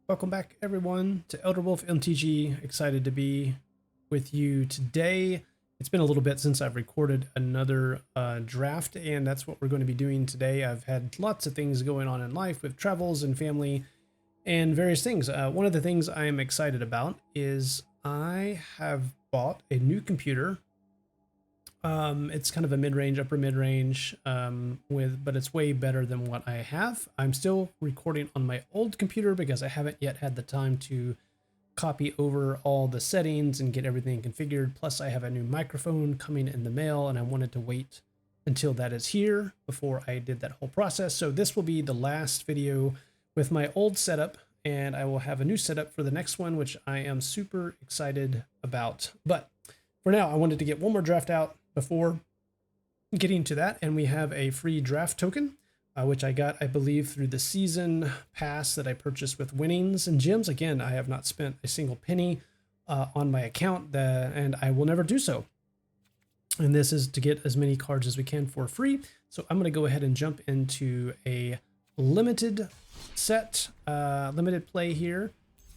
Welcome back, everyone, to Elder Wolf MTG. Excited to be with you today. It's been a little bit since I've recorded another draft, and that's what we're going to be doing today. I've had lots of things going on in life with travels and family and various things. One of the things I am excited about is I have bought a new computer. It's kind of a mid-range, upper mid-range, but it's way better than what I have. I'm still recording on my old computer because I haven't yet had the time to copy over all the settings and get everything configured. Plus, I have a new microphone coming in the mail, and I wanted to wait until that is here before I did that whole process. So this will be the last video with my old setup, and I will have a new setup for the next one, which I am super excited about. But for now, I wanted to get one more draft out before getting to that, and we have a free draft token, which I got, I believe, through the season pass that I purchased with winnings and gems. Again, I have not spent a single penny on my account, and I will never do so. And this is to get as many cards as we can for free. So I'm going to go ahead and jump into a limited set, limited play here,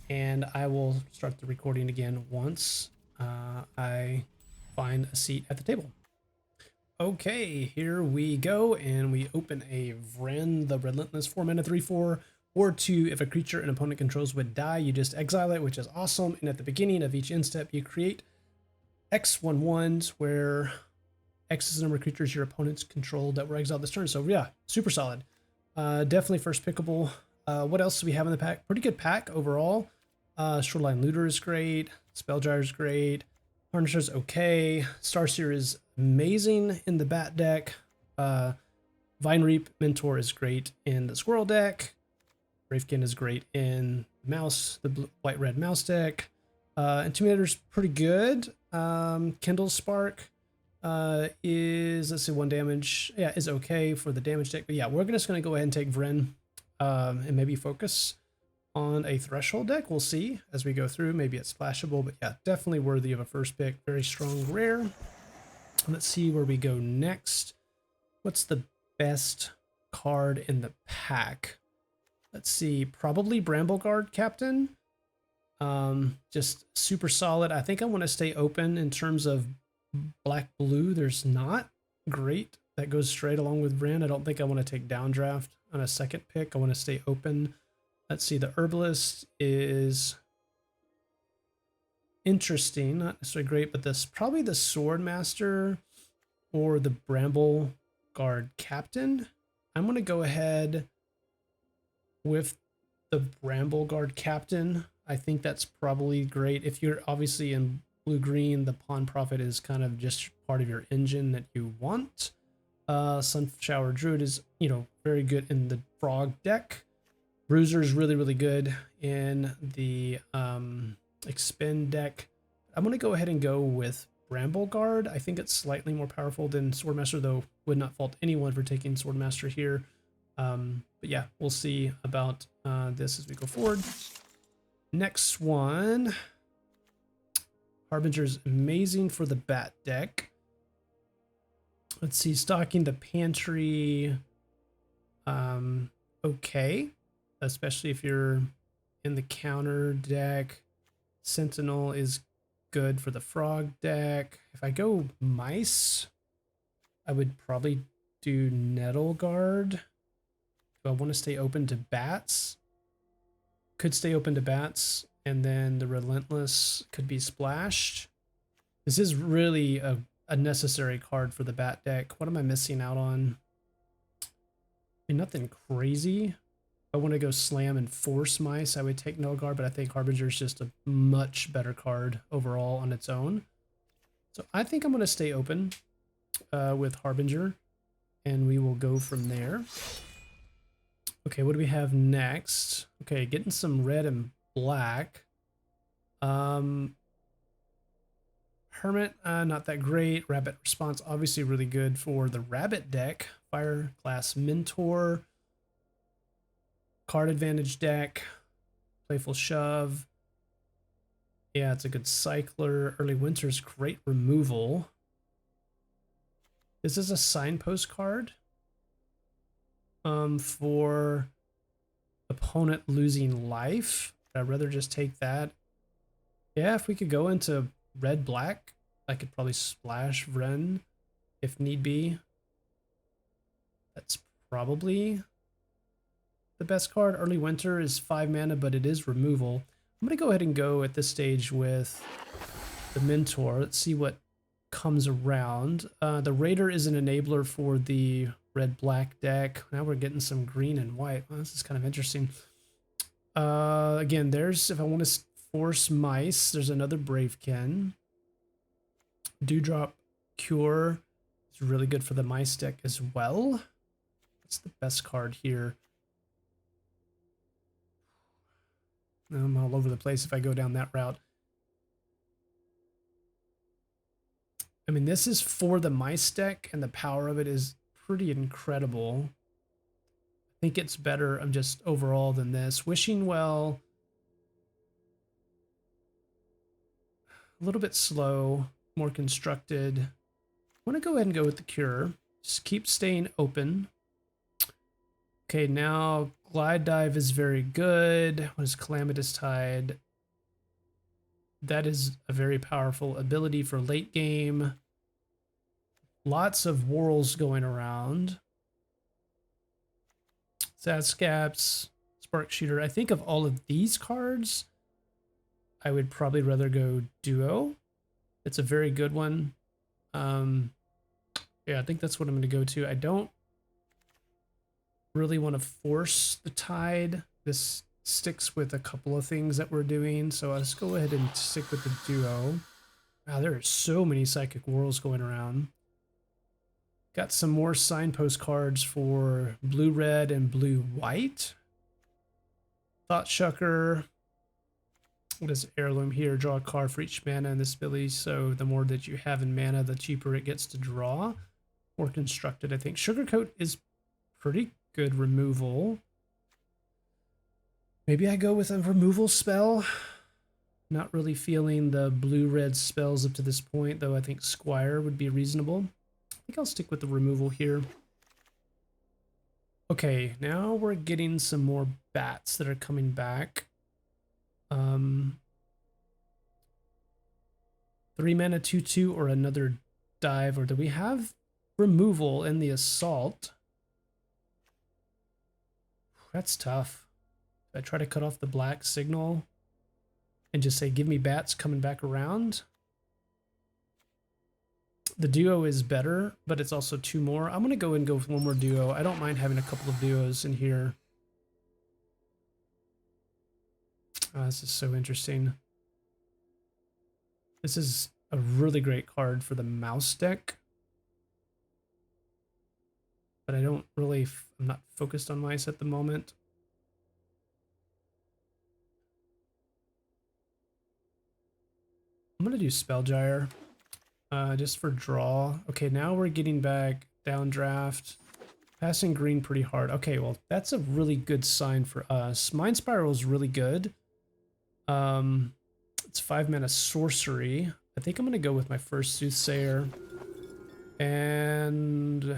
and I will start the recording again once I find a seat at the table. Okay, here we go, and we open a Vren the Relentless 4-mana 3/4, or 2. If a creature an opponent controls would die, you just exile it, which is awesome. And at the beginning of each end step, you create X/1/1s, where X is the number of creatures your opponents control that were exiled this turn. So yeah, super solid. Definitely first pickable. What else do we have in the pack? Pretty good pack overall. Shoreline Looter is great. Spellgyre is great. Harnesser's okay. Starseer is amazing in the bat deck. Vine Reap Mentor is great in the squirrel deck. Wraithkin is great in the white-red mouse deck. Intimidator's pretty good. Kindle Spark is, let's see, 1 damage. Yeah, is okay for the damage deck. But yeah, we're just going to go ahead and take Vren and maybe focus on a threshold deck. We'll see as we go through. Maybe it's splashable, but yeah, definitely worthy of a first pick. Very strong rare. Let's see where we go next. What's the best card in the pack? Let's see, probably Brambleguard Captain. Just super solid. I think I want to stay open in terms of black-blue. There's not great that goes straight along with Vren. I don't think I want to take downdraft on a second pick. I want to stay open. Let's see, the Herbalist is interesting, not necessarily great, but this probably the Swordmaster or the Bramble Guard Captain. I'm going to go ahead with the Bramble Guard Captain. I think that's probably great. If you're obviously in blue-green, the Pawn Prophet is kind of just part of your engine that you want. Sunshower Druid is, very good in the Frog deck. Bruiser is really, really good in the Expend deck. I'm going to go ahead and go with Bramble Guard. I think it's slightly more powerful than Swordmaster, though would not fault anyone for taking Swordmaster here. But yeah, we'll see about this as we go forward. Next one. Harbinger is amazing for the Bat deck. Let's see, Stocking the Pantry. Okay. Especially if you're in the counter deck. Sentinel is good for the Frog deck. If I go Mice, I would probably do Nettle Guard. Do I want to stay open to Bats? Could stay open to Bats, and then the Relentless could be splashed. This is really a necessary card for the Bat deck. What am I missing out on? I mean, nothing crazy. I want to go Slam and Force Mice, I would take Nettle Guard, but I think Harbinger is just a much better card overall on its own. So I think I'm going to stay open with Harbinger, and we will go from there. Okay, what do we have next? Okay, getting some red and black. Hermit, not that great. Rabbit Response, obviously really good for the Rabbit deck. Fire Glass Mentor. Card Advantage deck. Playful Shove. Yeah, it's a good cycler. Early Winter's great removal. This is a Signpost card. For opponent losing life. I'd rather just take that. Yeah, if we could go into red-black, I could probably splash Vren if need be. That's probably the best card. Early Winter is 5 mana, but it is removal. I'm going to go ahead and go at this stage with the Mentor. Let's see what comes around. The Raider is an enabler for the red-black deck. Now we're getting some green and white. Well, this is kind of interesting. Again, there's, if I want to force Mice, there's another Bravekin. Dewdrop Cure is really good for the Mice deck as well. What's the best card here? I'm all over the place if I go down that route. I mean, this is for the Mice deck, and the power of it is pretty incredible. I think it's better just overall than this. Wishing Well, a little bit slow, more constructed. I want to go ahead and go with the Cure. Just keep staying open. Okay, now Glide Dive is very good. What is Calamitous Tide? That is a very powerful ability for late game. Lots of Whorls going around. Sadscaps, Spark Shooter. I think of all of these cards, I would probably rather go Duo. It's a very good one. Yeah, I think that's what I'm going to go to. I don't really want to force the Tide. This sticks with a couple of things that we're doing, so let's go ahead and stick with the Duo. Wow, there are so many Psychic Whorls going around. Got some more signpost cards for blue-red and blue-white. Thought Shucker. What is Heirloom here? Draw a card for each mana in this ability, so the more that you have in mana, the cheaper it gets to draw. More constructed, I think. Sugarcoat is pretty good removal. Maybe I go with a removal spell. Not really feeling the blue-red spells up to this point, though I think Squire would be reasonable. I think I'll stick with the removal here. Okay, now we're getting some more bats that are coming back. 3 mana 2/2 or another dive, or do we have removal in the assault? That's tough. I try to cut off the black signal and just say, give me bats coming back around. The Duo is better, but it's also 2 more. I'm going to go and go with 1 more Duo. I don't mind having a couple of Duos in here. Oh, this is so interesting. This is a really great card for the mouse deck. But I don't really, I'm not focused on mice at the moment. I'm going to do Spellgyre. Just for draw. Okay, now we're getting back downdraft. Passing green pretty hard. Okay, well, that's a really good sign for us. Mind Spiral is really good. It's 5 mana sorcery. I think I'm going to go with my first Soothsayer. And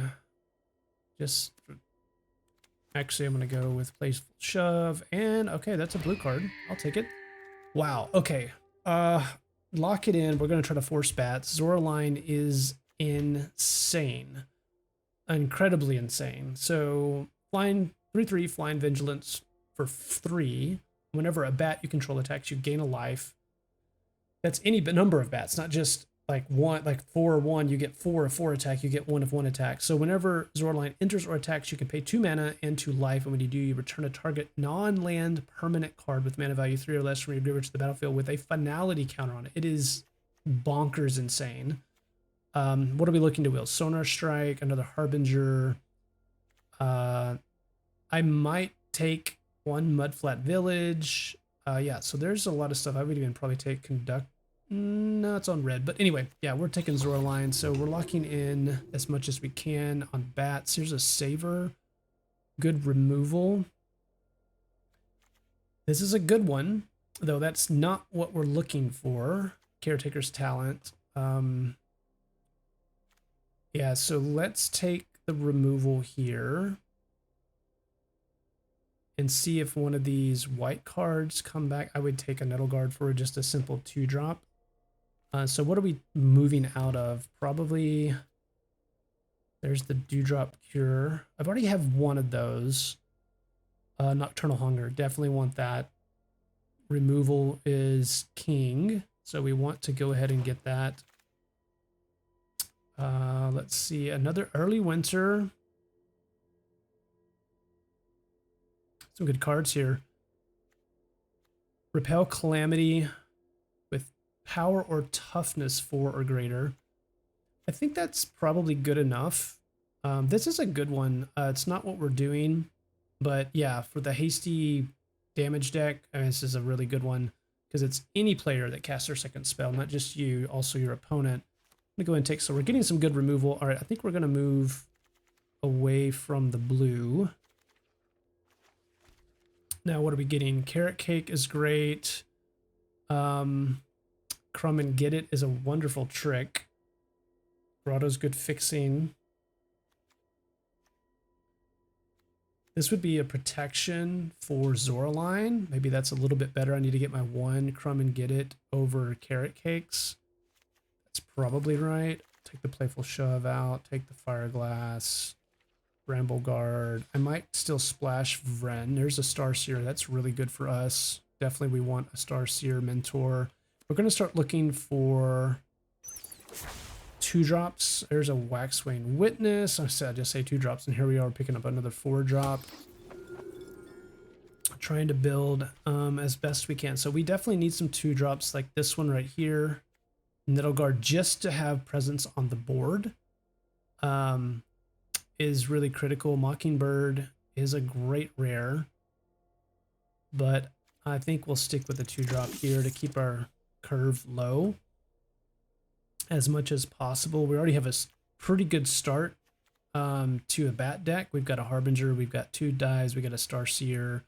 just... Actually, I'm going to go with Playful Shove. And, okay, that's a blue card. I'll take it. Wow, okay. Lock it in. We're going to try to force bats. Zoraline is insane. Incredibly insane. So, flying 3/3, flying vigilance for 3. Whenever a bat you control attacks, you gain a life. That's any number of bats, not just like 1, like 4 or 1, you get 4 of 4 attack, you get 1 of 1 attack. So whenever Zoraline enters or attacks, you can pay 2 mana and 2 life. And when you do, you return a target non-land permanent card with mana value 3 or less from your graveyard to the battlefield with a finality counter on it. It is bonkers insane. What are we looking to wheel? Sonar Strike, another Harbinger. I might take 1 Mudflat Village. Yeah, so there's a lot of stuff. I would even probably take Conduct. No, it's on red. But anyway, yeah, we're taking Zoraline. So we're locking in as much as we can on bats. Here's a Saver. Good removal. This is a good one, though that's not what we're looking for. Caretaker's Talent. Yeah, so let's take the removal here. and see if one of these white cards come back. I would take a Nettle Guard for just a simple 2-drop. So what are we moving out of? Probably, there's the Dewdrop Cure. I've already have one of those. Nocturnal Hunger, definitely want that. Removal is king, so we want to go ahead and get that. Let's see, another Early Winter. Some good cards here. Repel Calamity with power or toughness 4 or greater. I think that's probably good enough. This is a good one. It's not what we're doing, but yeah, for the hasty damage deck, I mean, this is a really good one because it's any player that casts their second spell, not just you, also your opponent. I'm gonna go ahead and take, so we're getting some good removal. All right, I think we're gonna move away from the blue. Now, what are we getting? Carrot Cake is great. Crumb and Get It is a wonderful trick. Grotto's good fixing. This would be a protection for Zoraline. Maybe that's a little bit better. I need to get my 1 Crumb and Get It over Carrot Cakes. That's probably right. Take the Playful Shove out. Take the Fire Glass. Bramble Guard. I might still splash Vren. There's a Starseer. That's really good for us. Definitely we want a Starseer Mentor. We're going to start looking for 2-drops. There's a Waxwing Witness. I said I just say 2-drops, and here we are picking up another 4-drop. Trying to build as best we can. So we definitely need some 2-drops like this one right here. Nettle Guard, just to have presence on the board. Is really critical. Mockingbird is a great rare, but I think we'll stick with the 2-drop here to keep our curve low as much as possible. We already have a pretty good start to a bat deck. We've got a Harbinger, we've got 2 dives, we got a Starseer,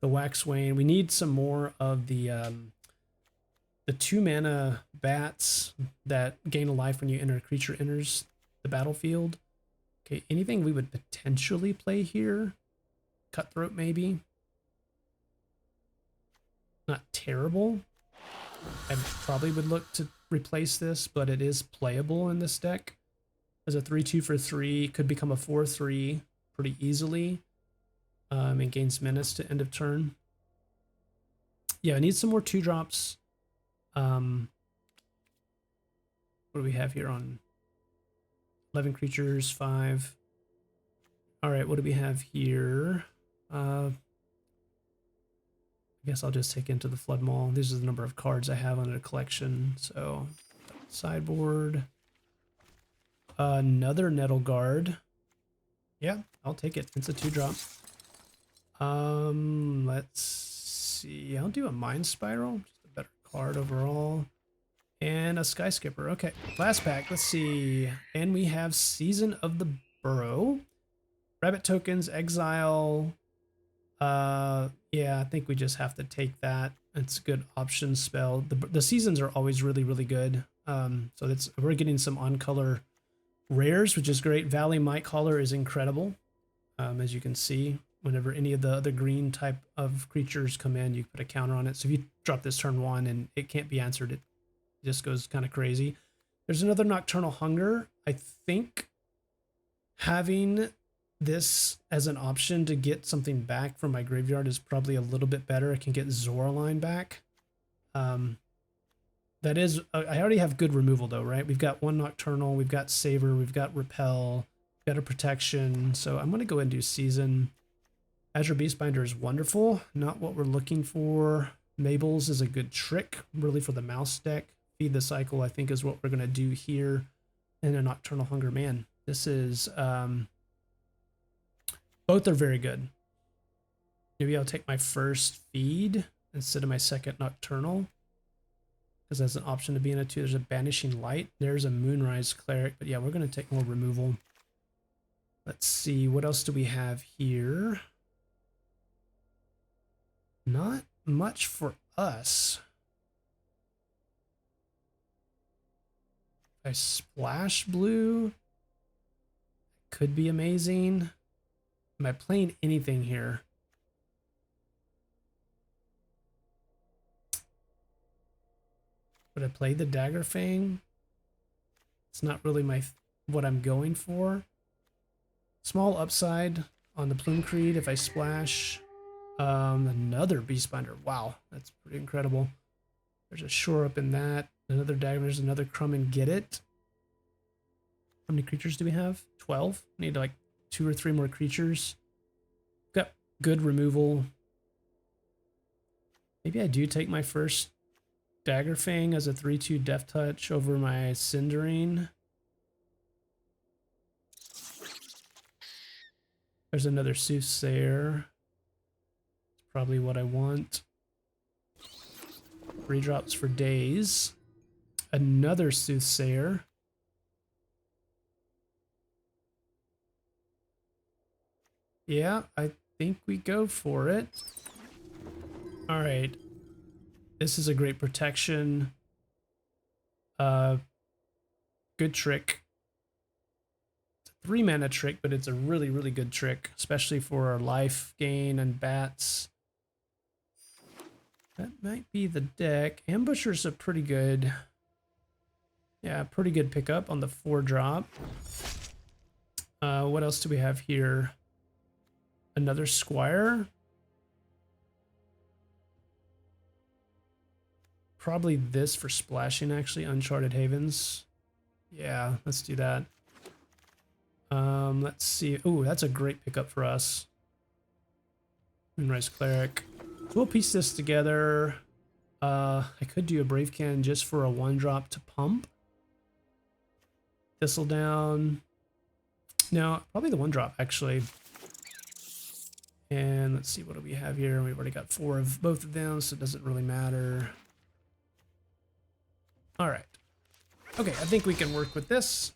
the Waxwing. We need some more of the 2-mana bats that gain a life when a creature enters the battlefield. Okay, anything we would potentially play here? Cutthroat, maybe? Not terrible. I probably would look to replace this, but it is playable in this deck. As a 3/2 for 3, could become a 4/3 pretty easily. And gains menace to end of turn. Yeah, I need some more 2-drops. What do we have here on 11 creatures, 5. All right, what do we have here? I guess I'll just take Into the Flood Maw. This is the number of cards I have on a collection. So, sideboard. Another Nettle Guard. Yeah, I'll take it. It's a 2-drop. Let's see. I'll do a Mind Spiral. Just a better card overall. And a Sky Skipper. Okay, last pack. Let's see. And we have Season of the Burrow. Rabbit tokens, exile. Yeah, I think we just have to take that. It's a good option spell. The seasons are always really, really good. So we're getting some on-color rares, which is great. Valley Might Caller is incredible. As you can see, whenever any of the other green type of creatures come in, you put a counter on it. So if you drop this turn 1 and it can't be answered, it just goes kind of crazy. There's another Nocturnal Hunger. I think having this as an option to get something back from my graveyard is probably a little bit better. I can get Zoraline back. That is, I already have good removal though, right? We've got 1 Nocturnal, we've got Savor, we've got Repel, we've got a Protection. So I'm going to go ahead and do Season. Azure Beastbinder is wonderful. Not what we're looking for. Mabel's is a good trick, really, for the mouse deck. Feed the Cycle, I think, is what we're going to do here. And a Nocturnal Hunger. Man, this is... both are very good. Maybe I'll take my first Feed instead of my second Nocturnal, because that's an option to be in it too. There's a Banishing Light. There's a Moonrise Cleric. But yeah, we're going to take more removal. Let's see. What else do we have here? Not much for us. If I splash blue, could be amazing. Am I playing anything here? Would I play the Dagger Fang? It's not really what I'm going for. Small upside on the Plume Creed if I splash. Another Beastbinder. Wow, that's pretty incredible. There's a shore up in that. Another dagger. There's another Crumb and Get It. How many creatures do we have? 12. Need like 2 or 3 more creatures. Got good removal. Maybe I do take my first Dagger Fang as a 3/2 Death Touch over my Cinderace. There's another Soothsayer. It's probably what I want. 3 drops for days. Another Soothsayer. Yeah, I think we go for it. All right. This is a great protection. Good trick. It's a 3 mana trick, but it's a really, really good trick, especially for our life gain and bats. That might be the deck. Ambusher's a pretty good, yeah, pretty good pickup on the 4 drop. What else do we have here? Another Squire. Probably this for splashing, actually. Uncharted Havens. Yeah, let's do that. Let's see. Oh, that's a great pickup for us. Moonrise Cleric. So we'll piece this together. I could do a Brave Can just for a 1-drop to pump. Thistledown. No, probably the 1-drop, actually. And let's see, what do we have here? We've already got 4 of both of them, so it doesn't really matter. All right. Okay, I think we can work with this.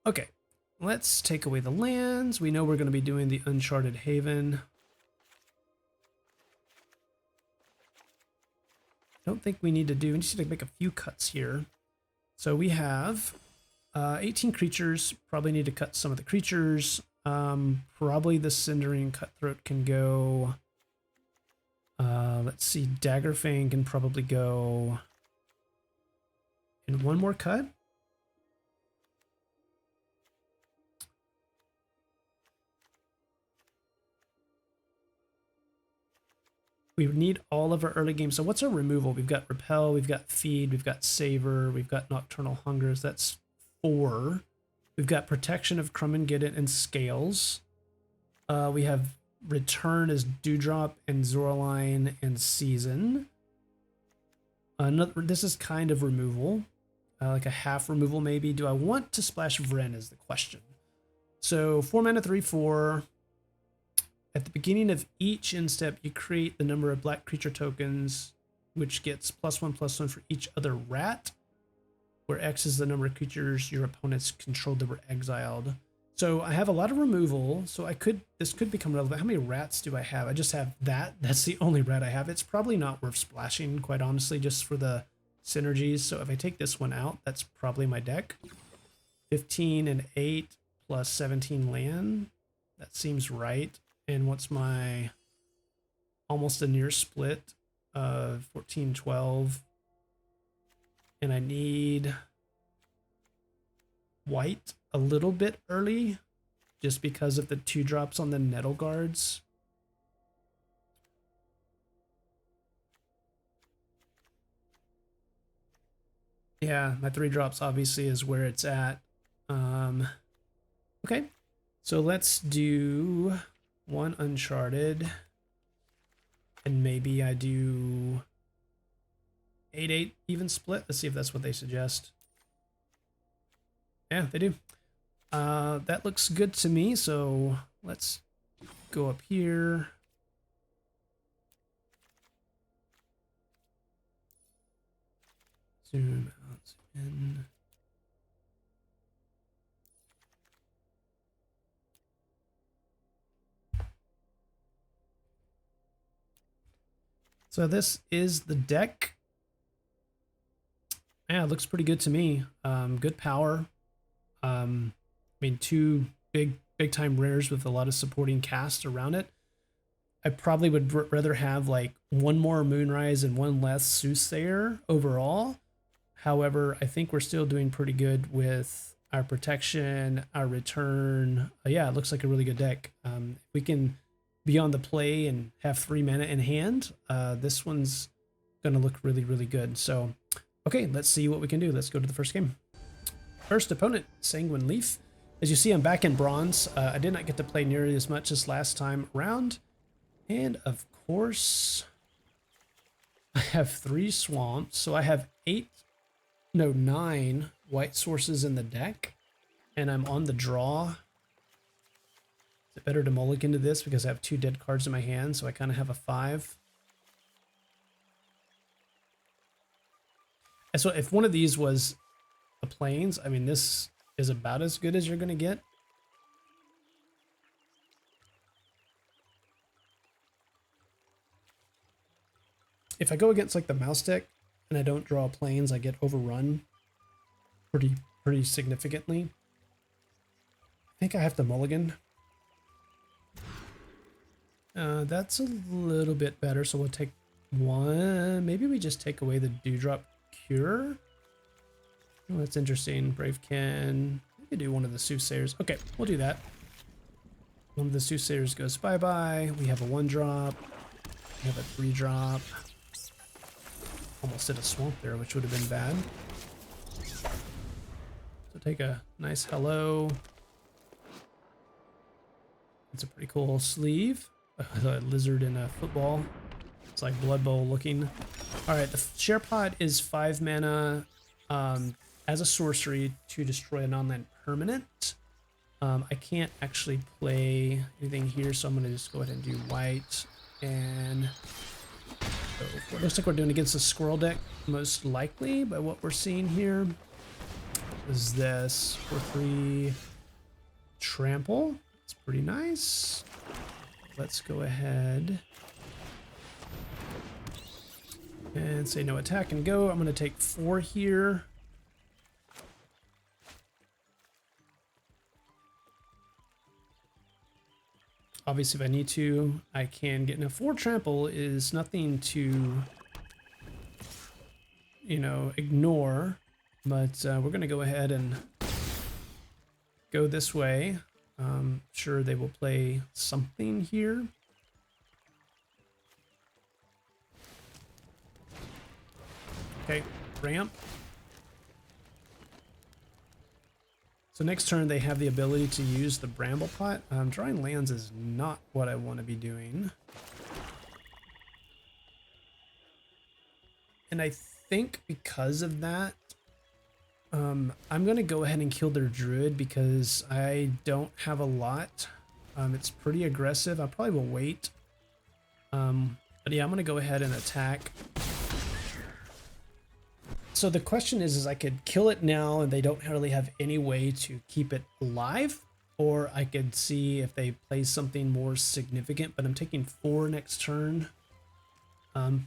Okay, let's take away the lands. We know we're going to be doing the Uncharted Haven. I don't think we need to do, we just need to make a few cuts here. So we have 18 creatures, probably need to cut some of the creatures. Probably the Cinderace Cutthroat can go. Let's see, Dagger Fang can probably go in 1 more cut. We need all of our early game. So what's our removal? We've got Repel, we've got Feed, we've got Savor, we've got Nocturnal Hungers. That's 4. We've got Protection of Crumb and Get It and Scales. We have Return as Dewdrop and Zoraline and Season. This is kind of removal, like a half removal maybe. Do I want to splash Vren is the question. So 4 mana, 3/4. At the beginning of each end step, you create the number of black creature tokens, which gets +1/+1 for each other rat, where X is the number of creatures your opponents controlled that were exiled. So I have a lot of removal, so this could become relevant. How many rats do I have? I just have that. That's the only rat I have. It's probably not worth splashing, quite honestly, just for the synergies. So if I take this one out, that's probably my deck. 15 and 8 plus 17 land. That seems right. And what's my almost a near split of 14, 12. And I need white a little bit early just because of the 2 drops on the Nettle Guards. Yeah, my 3 drops obviously is where it's at. Okay, so let's do 1 Uncharted, and maybe I do 8/8 even split. Let's see if that's what they suggest. Yeah, they do. That looks good to me, so let's go up here. Zoom out, zoom in. So this is the deck. Yeah, it looks pretty good to me. Good power. I mean, 2 big time rares with a lot of supporting cast around it. I probably would rather have like one more Moonrise and one less Soothsayer overall. However, I think we're still doing pretty good with our protection, our return. Yeah, it looks like a really good deck. If we can be on the play and have 3 mana in hand, this one's going to look really, really good. So, okay, let's see what we can do. Let's go to the first game. First opponent, Sanguine Leaf. As you see, I'm back in Bronze. I did not get to play nearly as much as last time around. And of course, I have 3 swamps. So I have 9 white sources in the deck. And I'm on the draw. Is it better to mulligan to this because I have 2 dead cards in my hand, so I kind of have a 5. And so if one of these was the Plains, I mean, this is about as good as you're going to get. If I go against like the mouse deck and I don't draw Plains, I get overrun pretty significantly. I think I have to mulligan. That's a little bit better, so we'll take 1. Maybe we just take away the Dewdrop Cure. Oh, that's interesting. Bravekin. We could do one of the Soothsayers. Okay, we'll do that. One of the Soothsayers goes bye-bye. We have a 1-drop. We have a 3-drop. Almost hit a swamp there, which would have been bad. So take a nice hello. It's a pretty cool sleeve. A lizard in a football. It's like Blood Bowl looking. Alright, the Share Pod is 5 mana as a sorcery to destroy a non-land permanent. I can't actually play anything here, so I'm going to just go ahead and do white. And it looks like we're doing against a squirrel deck, most likely, by what we're seeing here. Is this 4/3 trample? It's pretty nice. Let's go ahead and say no attack and go. I'm going to take 4 here. Obviously, if I need to, I can get. Now, 4 trample is nothing to, you know, ignore, but we're going to go ahead and go this way. Sure, they will play something here. Okay, ramp. So next turn they have the ability to use the Bramble Pot. Drawing lands is not what I want to be doing. And I think because of that, I'm going to go ahead and kill their Druid because I don't have a lot. It's pretty aggressive. I probably will wait. But yeah, I'm going to go ahead and attack. So the question is I could kill it now and they don't really have any way to keep it alive, or I could see if they play something more significant, but I'm taking 4 next turn. I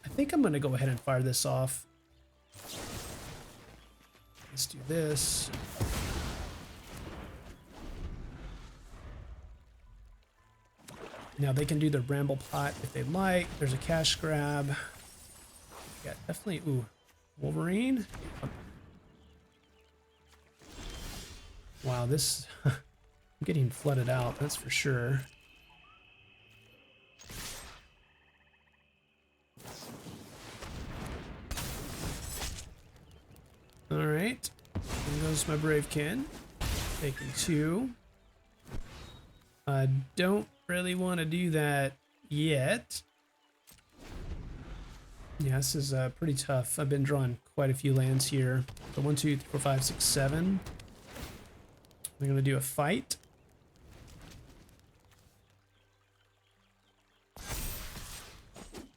think I'm going to go ahead and fire this off. Let's do this. Now they can do their Bramble Pot if they like. There's a cash grab. Yeah, definitely. Ooh, Wolverine. Wow, this I'm getting flooded out, that's for sure. All right, there goes my Bravekin. Taking 2. I don't really want to do that yet. Yeah, this is pretty tough. I've been drawing quite a few lands here. So 1, 2, 3, 4, 5, 6, 7. We're going to do a fight.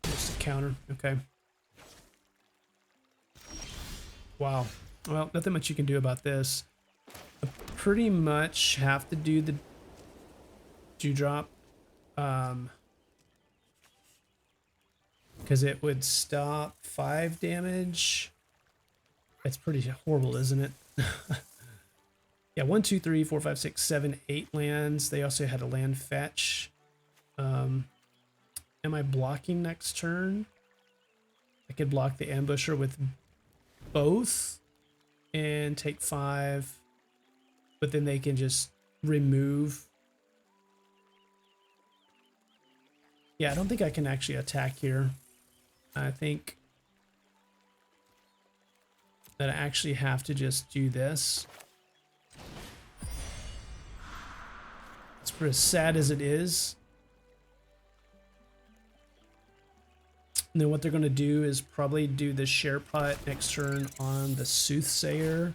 Just a counter. Okay. Wow. Well, nothing much you can do about this. I pretty much have to do the Dewdrop. Because it would stop 5 damage. It's pretty horrible, isn't it? Yeah, 1, 2, 3, 4, 5, 6, 7, 8 lands. They also had a land fetch. Am I blocking next turn? I could block the ambusher with both and take 5, but then they can just remove. Yeah, I don't think I can actually attack here. I think that I actually have to just do this. It's for as sad as it is. And then what they're going to do is probably do the share pot next turn on the Soothsayer.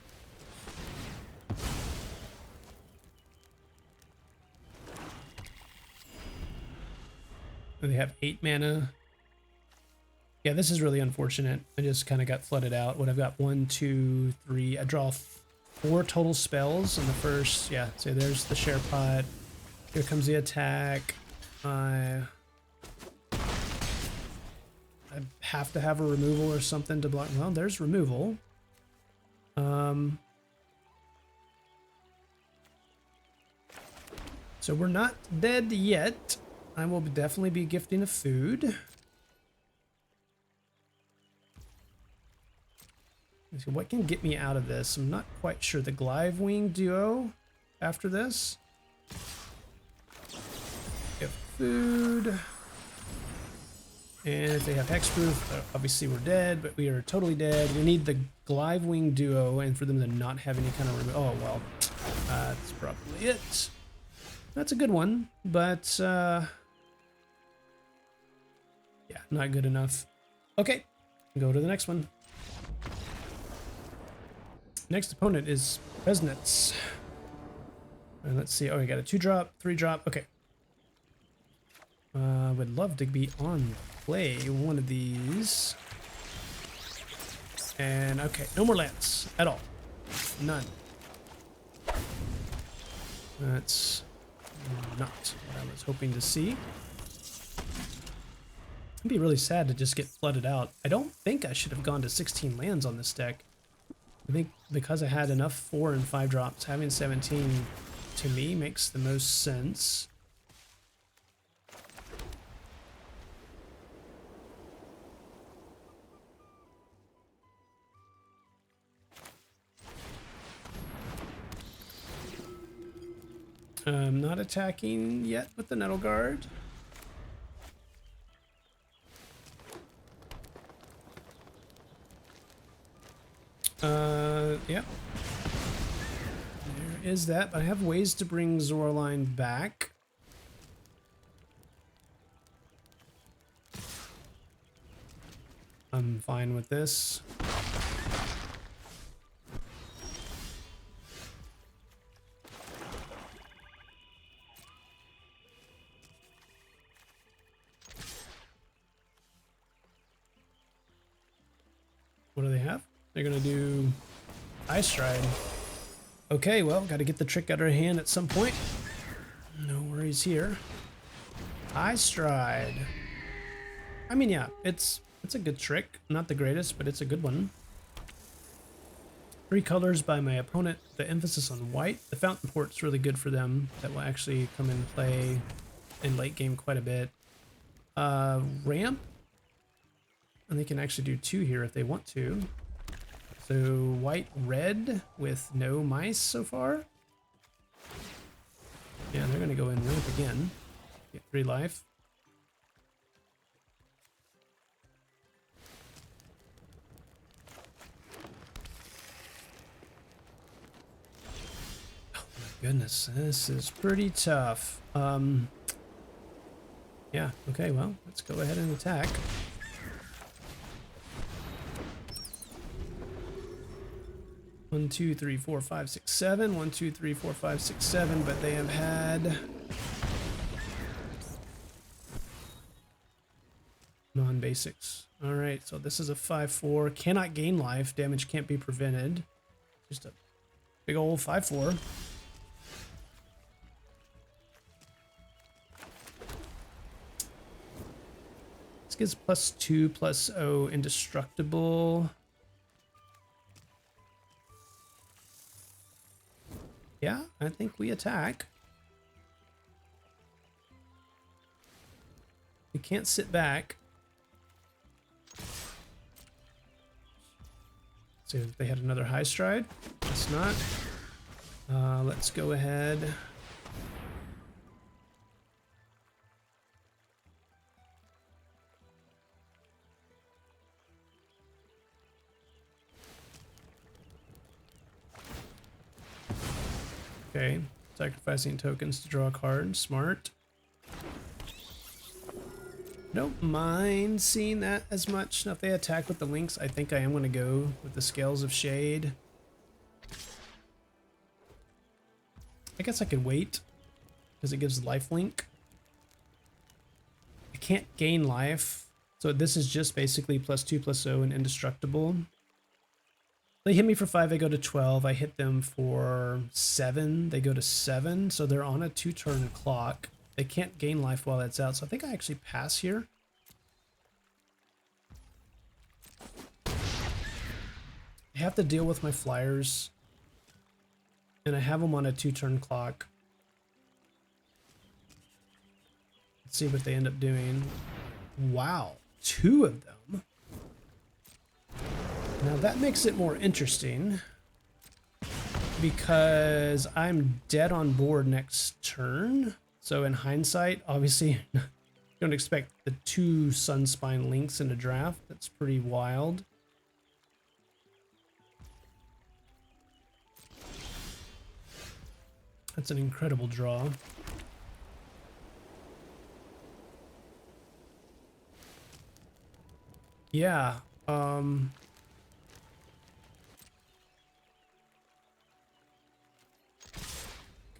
And they have 8 mana. Yeah, this is really unfortunate. I just kind of got flooded out. What I've got 1, 2, 3. I draw 4 total spells in the first. Yeah, so there's the share pot. Here comes the attack. I have to have a removal or something to block. Well, there's removal. So we're not dead yet. I will definitely be gifting a food. So what can get me out of this? I'm not quite sure. The Glivewing duo after this. Get food. And if they have hexproof, obviously we're dead, but we are totally dead. We need the Glivewing duo, and for them to not have any kind of oh well, that's probably it. That's a good one, but yeah, not good enough. Okay, go to the next one. Next opponent is Resnitz. And let's see. Oh, we got a 2-drop, 3-drop. Okay. Would love to be on play one of these. And okay, no more lands at all. None. That's not what I was hoping to see. It'd be really sad to just get flooded out. I don't think I should have gone to 16 lands on this deck. I think because I had enough 4 and 5 drops, having 17 to me makes the most sense. I'm not attacking yet with the Nettle Guard. Yeah. There is that, but I have ways to bring Zoraline back. I'm fine with this. What do they have? They're gonna do Ice Stride. Okay, well, got to get the trick out of our hand at some point. No worries here. Ice Stride. I mean, yeah, it's a good trick. Not the greatest, but it's a good one. 3 colors by my opponent. The emphasis on white. The Fountain Port's really good for them. That will actually come in play in late game quite a bit. Ramp. And they can actually do 2 here if they want to. So white, red with no mice so far. Yeah, they're going to go in ramp again. Get 3 life. Oh my goodness, this is pretty tough. Yeah, okay, well, let's go ahead and attack. One, 2, 3, 4, 5, 6, 7. 1, 2, 3, 4, 5, 6, 7. But they have had non-basics. All right, so this is a 5/4. Cannot gain life. Damage can't be prevented. Just a big old 5/4. This gives +2, +0, indestructible. Yeah, I think we attack. We can't sit back. See if they had another high stride. It's not. Let's go ahead. Okay, sacrificing tokens to draw a card. Smart. Don't mind seeing that as much. Now, if they attack with the links, I think I am going to go with the Scales of Shade. I guess I could wait because it gives life link. I can't gain life, so this is just basically +2/+0 and indestructible. They hit me for 5, I go to 12. I hit them for 7, they go to 7. So they're on a 2-turn clock. They can't gain life while that's out, so I think I actually pass here. I have to deal with my flyers, and I have them on a 2-turn clock. Let's see what they end up doing. Wow, 2 of them. Now that makes it more interesting because I'm dead on board next turn. So in hindsight, obviously, you don't expect the 2 Sunspine links in a draft. That's pretty wild. That's an incredible draw. Yeah.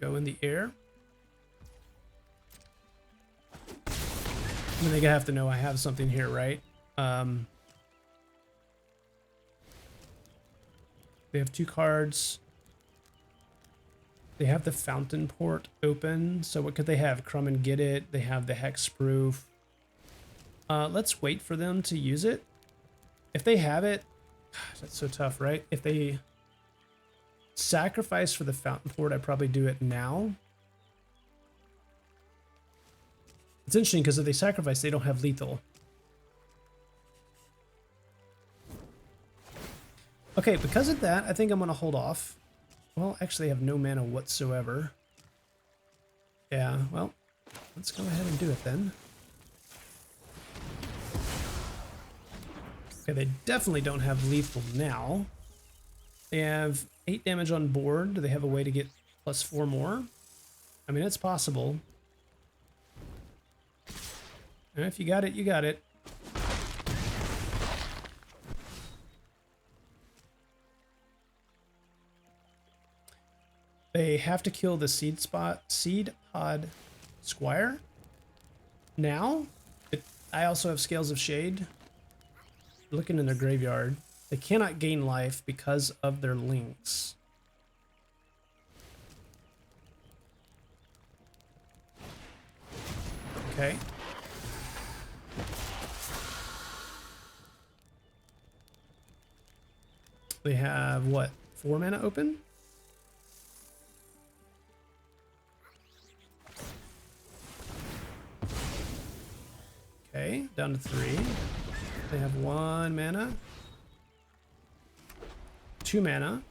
Go in the air. I mean, they have to know I have something here, right? They have 2 cards. They have the Fountain Port open. So what could they have? Crumb and Get It. They have the Hexproof. Let's wait for them to use it. If they have it, gosh, that's so tough, right? If they sacrifice for the Fountain Port, I probably do it now. It's interesting because if they sacrifice, they don't have lethal. Okay, because of that, I think I'm going to hold off. Well, actually, I have no mana whatsoever. Yeah, well, let's go ahead and do it then. Okay, they definitely don't have lethal now. They have 8 damage on board. Do they have a way to get +4 more? I mean, it's possible. And if you got it, you got it. They have to kill the Seed Pod Squire. Now, I also have Scales of Shade. Looking in their graveyard. They cannot gain life because of their links. Okay. They have what? 4 mana open? Okay, down to 3. They have 1 mana. 2 mana.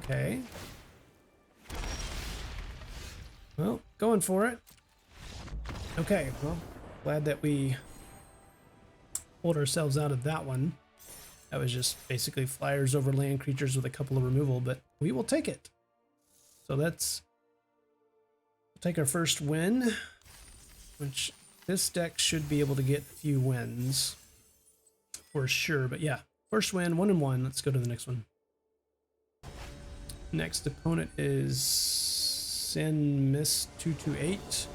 Okay. Well, going for it. Okay, well, glad that we pulled ourselves out of that one. That was just basically flyers over land creatures with a couple of removal, but we will take it. So let's take our first win, which this deck should be able to get a few wins for sure. But yeah, first win, 1-1. Let's go to the next one. Next opponent is Sin Miss 228.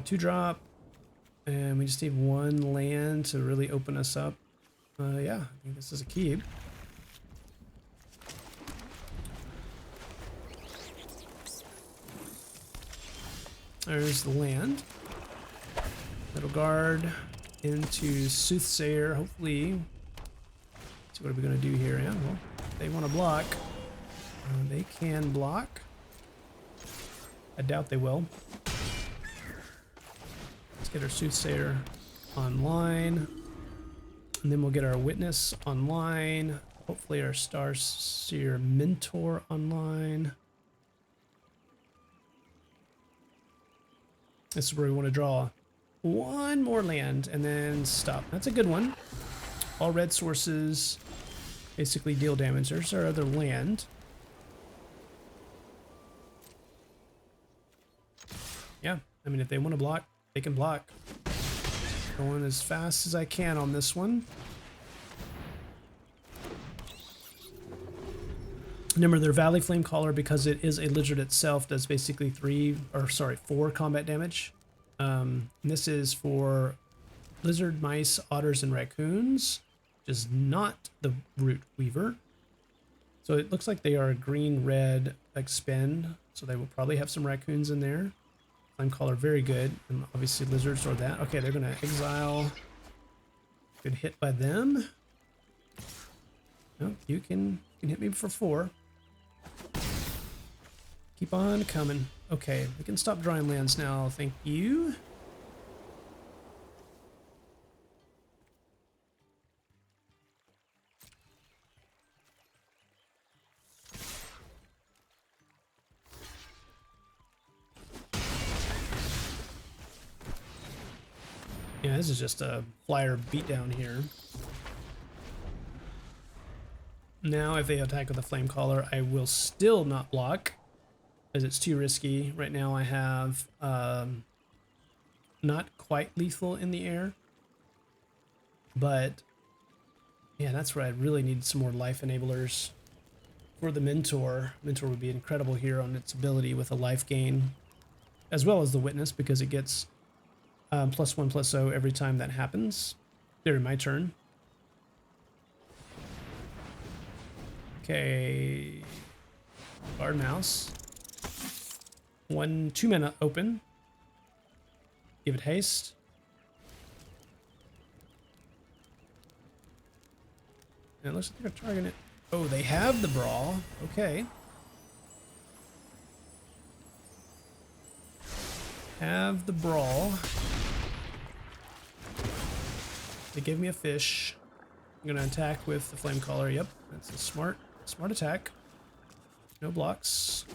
2-drop, and we just need 1 land to really open us up. Yeah, I think this is a keep. There's the land. Middle guard into Soothsayer. Hopefully, let's see what are we gonna do here. Yeah, well, they want to block. They can block. I doubt they will. Let's get our Soothsayer online. And then we'll get our Witness online. Hopefully our Starseer Mentor online. This is where we want to draw one more land and then stop. That's a good one. All red sources basically deal damage. There's our other land. Yeah, I mean, if they want to block, they can block. Going as fast as I can on this one. Remember, their Valley Flamecaller, because it is a lizard itself, does basically 4 combat damage. And this is for lizard, mice, otters, and raccoons, which is not the Root Weaver. So it looks like they are green-red expend, so they will probably have some raccoons in there. Flamecaller, very good, and obviously lizards or that. Okay, they're gonna exile. Good hit by them. No, you can hit me for 4. Keep on coming. Okay, we can stop drawing lands now. Thank you. Yeah, this is just a flyer beatdown here. Now, if they attack with a Flamecaller, I will still not block, because it's too risky. Right now I have not quite lethal in the air, but yeah, that's where I really need some more life enablers for the Mentor. Mentor would be incredible here on its ability with a life gain, as well as the Witness, because it gets +1/+0 every time that happens. There, my turn. Okay, Guard Mouse. 2 mana open. Give it haste. And it looks like they're targeting it. Oh, they have the Brawl. Okay. Have the Brawl. They gave me a fish. I'm gonna attack with the Flamecaller. Yep, that's a smart attack. No blocks.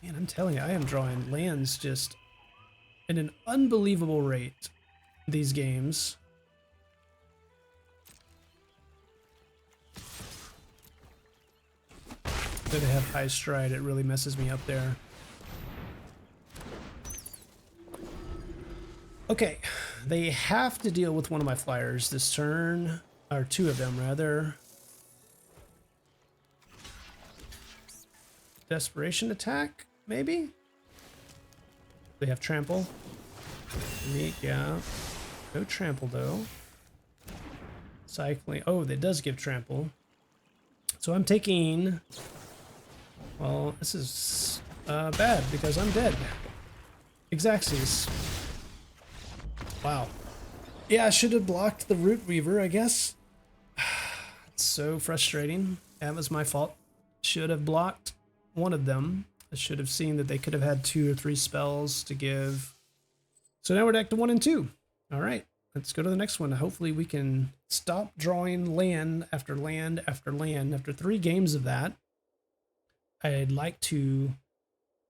Man, I'm telling you, I am drawing lands just at an unbelievable rate these games. That they have high stride, it really messes me up there. Okay, they have to deal with one of my flyers this turn, or 2 of them rather. Desperation attack, maybe? They have trample. Neat, yeah. No trample though. Cycling. Oh, that does give trample. So I'm taking. Well, this is bad because I'm dead. Xaxes. Wow. Yeah, I should have blocked the Root Weaver, I guess. It's so frustrating. That was my fault. Should have blocked one of them. I should have seen that they could have had 2 or 3 spells to give. So now we're back to 1 and 2. All right, let's go to the next one. Hopefully we can stop drawing land after land after land. After 3 games of that, I'd like to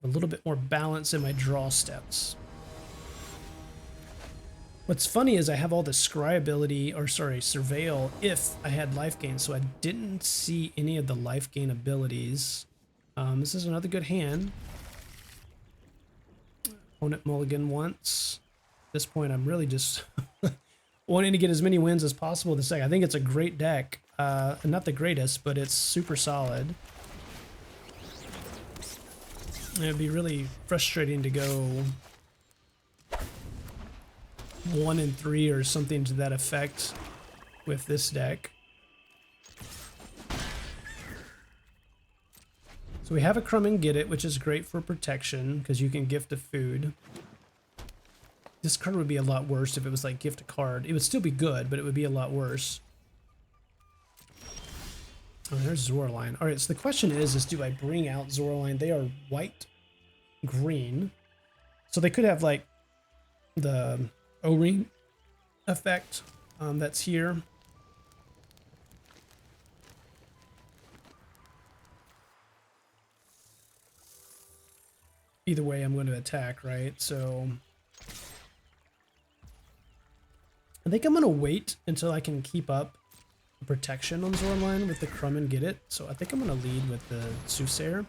a little bit more balance in my draw steps. What's funny is I have all the scry ability, or sorry, surveil if I had life gain, so I didn't see any of the life gain abilities. This is another good hand. Opponent mulligan once. At this point, I'm really just wanting to get as many wins as possible this deck. I think it's a great deck. Not the greatest, but it's super solid. It'd be really frustrating to go 1 and 3 or something to that effect with this deck. So we have a Crumb and Get It, which is great for protection because you can gift a food. This card would be a lot worse if it was like gift a card. It would still be good, but it would be a lot worse. Oh, there's Zoraline. All right, so the question is do I bring out Zoraline? They are white, green. So they could have like the O-ring effect that's here. Either way, I'm going to attack, right? So I think I'm going to wait until I can keep up protection on Zorline with the Crumb and get it. So I think I'm going to lead with the Soothsayer.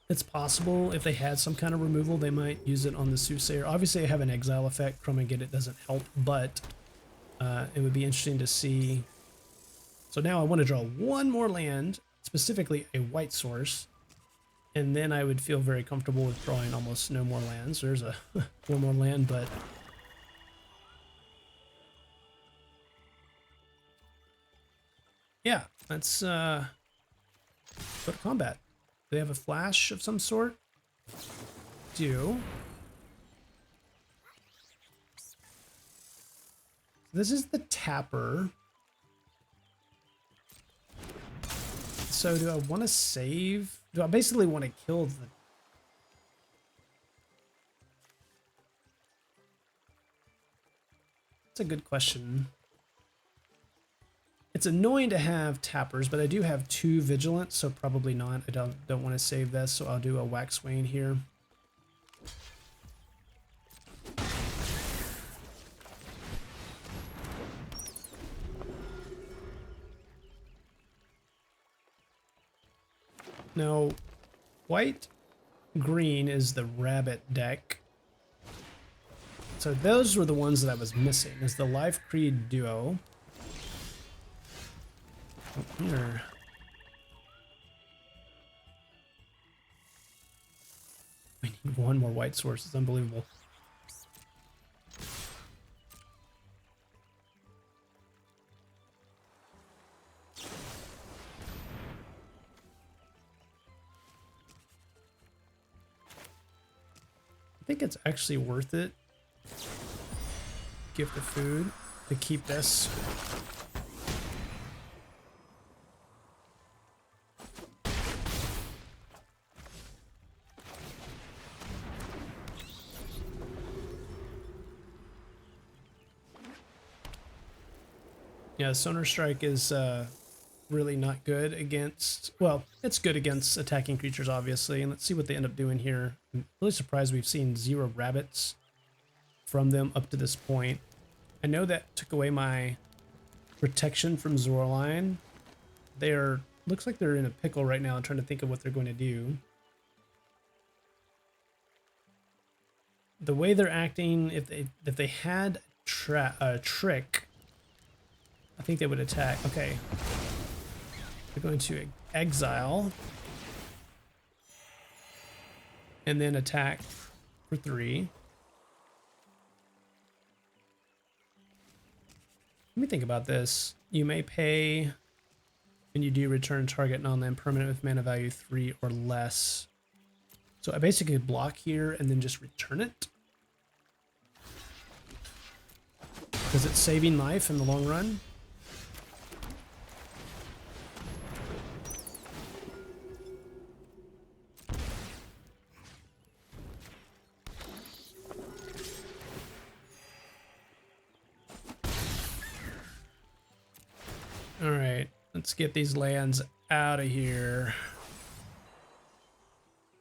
It's possible if they had some kind of removal, they might use it on the Soothsayer. Obviously, I have an exile effect. Crumb and get it doesn't help, but it would be interesting to see. So now I want to draw one more land, specifically a white source, and then I would feel very comfortable with drawing almost no more lands. There's a one more land, but yeah, let's go to combat. Do they have a flash of some sort? Do. This is the tapper. So do I want to save? Do I basically want to kill the... That's a good question. It's annoying to have tappers, but I do have 2 vigilance, so probably not. I don't want to save this, so I'll do a Waxwayne here. Now, white green is the rabbit deck. So those were the ones that I was missing. Is the Life Creed duo. Oh, here. We need one more white source. It's unbelievable. I think it's actually worth it. Gift of food to keep this. Yeah, Sonar Strike is really not good against, well, it's good against attacking creatures, obviously. And let's see what they end up doing here. I'm really surprised we've seen 0 rabbits from them up to this point. I know that took away my protection from Zorline. They're, looks like they're in a pickle right now. I'm trying to think of what they're going to do. The way they're acting, if they had a trick, I think they would attack. Okay. They're going to exile. And then attack for 3. Let me think about this. You may pay when you do return target non-land permanent with mana value 3 or less. So I basically block here and then just return it. Because it's saving life in the long run. All right, let's get these lands out of here.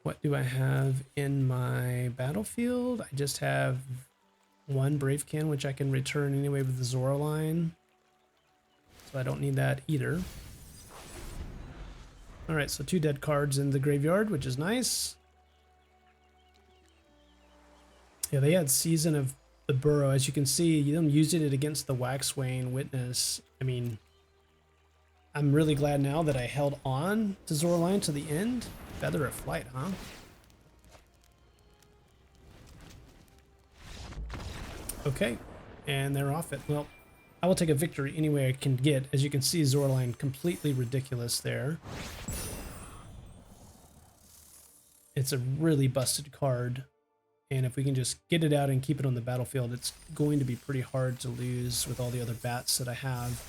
What do I have in my battlefield? I just have 1 Bravekin, which I can return anyway with the Zorline. So I don't need that either. All right, so 2 dead cards in the graveyard, which is nice. Yeah, they had Season of the Burrow. As you can see, them using it against the Waxwayne Witness. I mean, I'm really glad now that I held on to Zorline to the end. Feather of Flight, huh? Okay, and they're off it. Well, I will take a victory any way I can get. As you can see, Zorline completely ridiculous there. It's a really busted card. And if we can just get it out and keep it on the battlefield, it's going to be pretty hard to lose with all the other bats that I have.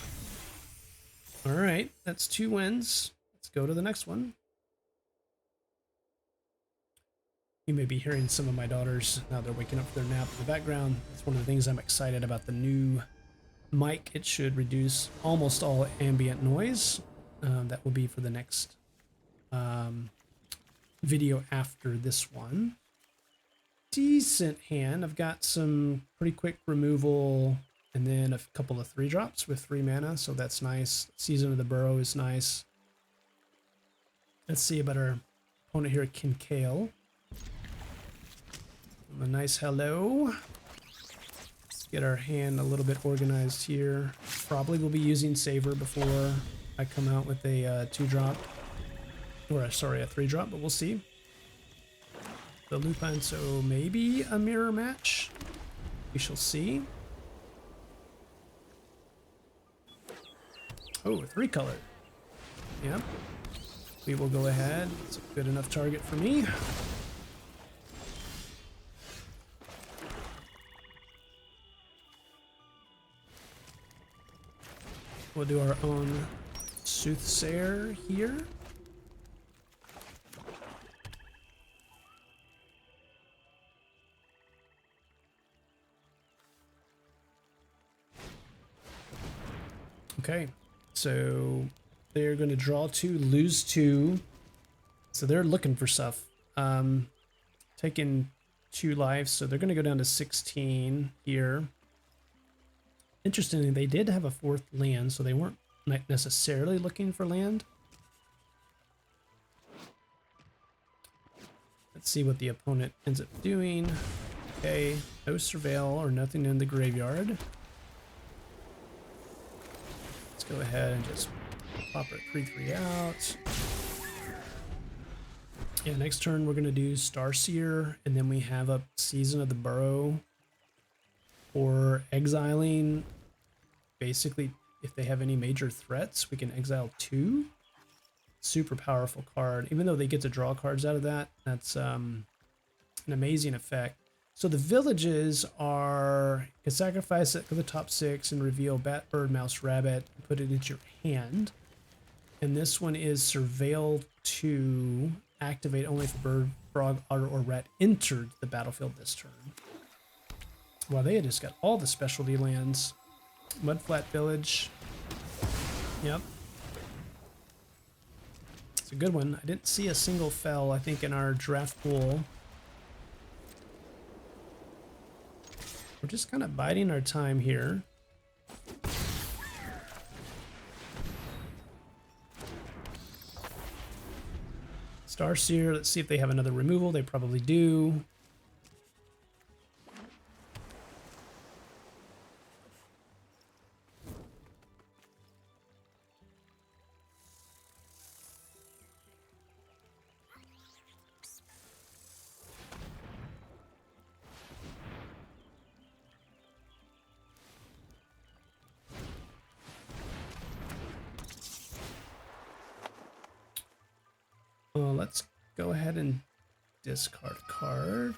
All right, that's 2 wins. Let's go to the next one. You may be hearing some of my daughters now they're waking up for their nap in the background. It's one of the things I'm excited about the new mic. It should reduce almost all ambient noise. That will be for the next video after this one. Decent hand. I've got some pretty quick removal and then a couple of 3-drops with 3 mana, so that's nice. Season of the Burrow is nice. Let's see about our opponent here, Kinkale. A nice hello. Let's get our hand a little bit organized here. Probably will be using Saver before I come out with a 2-drop. Or sorry, a 3-drop, but we'll see. The Lupine, so maybe a mirror match. We shall see. Oh, 3-color. Yep. We will go ahead. It's a good enough target for me. We'll do our own Soothsayer here. Okay, so they're going to draw 2, lose 2. So they're looking for stuff. Taking 2 lives, so they're going to go down to 16 here. Interestingly, they did have a 4th land, so they weren't necessarily looking for land. Let's see what the opponent ends up doing. Okay, no Surveil or nothing in the graveyard. Let's go ahead and just pop our 3/3 out. Yeah, next turn we're going to do Starseer, and then we have a Season of the Burrow or exiling. Basically, if they have any major threats, we can exile 2. Super powerful card. Even though they get to draw cards out of that, that's an amazing effect. So the villages are, you can sacrifice it to the top 6 and reveal Bat, Bird, Mouse, Rabbit, and put it into your hand. And this one is Surveil to activate only if a bird, frog, otter, or rat entered the battlefield this turn. Wow, they had just got all the specialty lands. Mudflat Village. Yep. It's a good one. I didn't see a single fell, I think, in our draft pool. We're just kind of biding our time here. Starseer, let's see if they have another removal. They probably do. Let's go ahead and discard a card.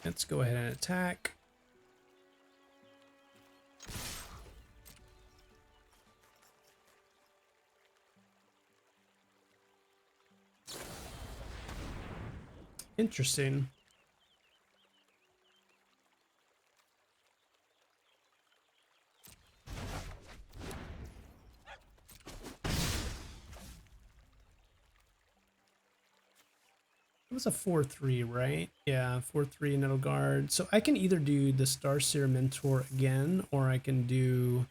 Let's go ahead and attack. Interesting. It was a 4/3, right? Yeah, 4/3 and it'll guard. So I can either do the Starseer Mentor again, or I can do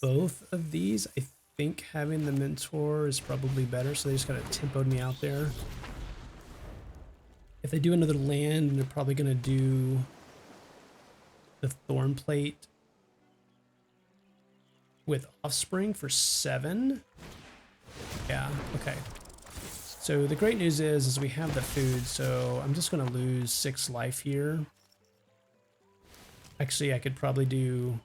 both of these. I think having the Mentor is probably better, so they just kind of tempoed me out there. If they do another land, they're probably going to do the Thorn Plate with Offspring for 7. Yeah, okay. So the great news is we have the food, so I'm just going to lose 6 life here. Actually, I could probably do...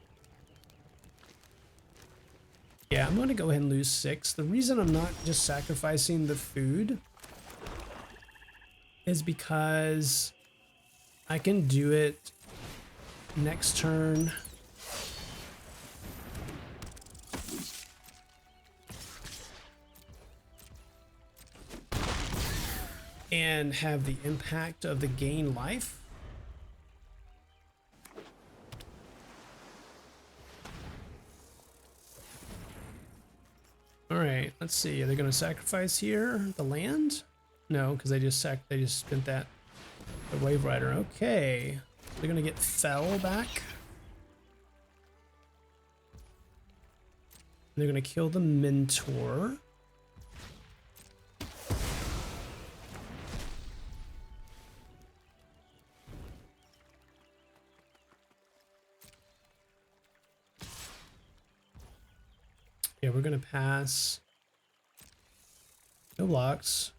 Yeah, I'm going to go ahead and lose 6. The reason I'm not just sacrificing the food is because I can do it next turn. And have the impact of the gain life. All right, let's see. Are they going to sacrifice here the land? No, because they just spent that the Wave Rider. Okay, they're going to get Fell back. They're going to kill the Mentor. Yeah, we're going to pass. No blocks.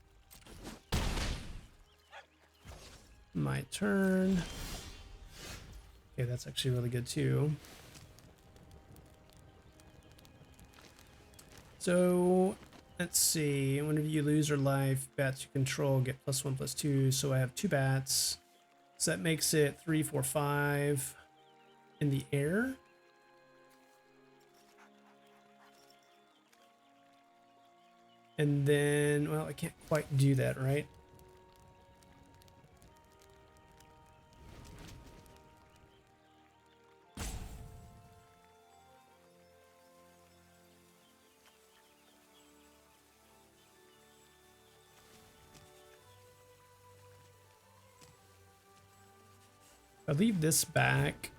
My turn. Okay, that's actually really good too. So let's see. Whenever you lose your life, bats you control get +1/+2. So I have 2 bats. So that makes it 3, 4, 5 in the air. And then, well, I can't quite do that, right? I leave this back.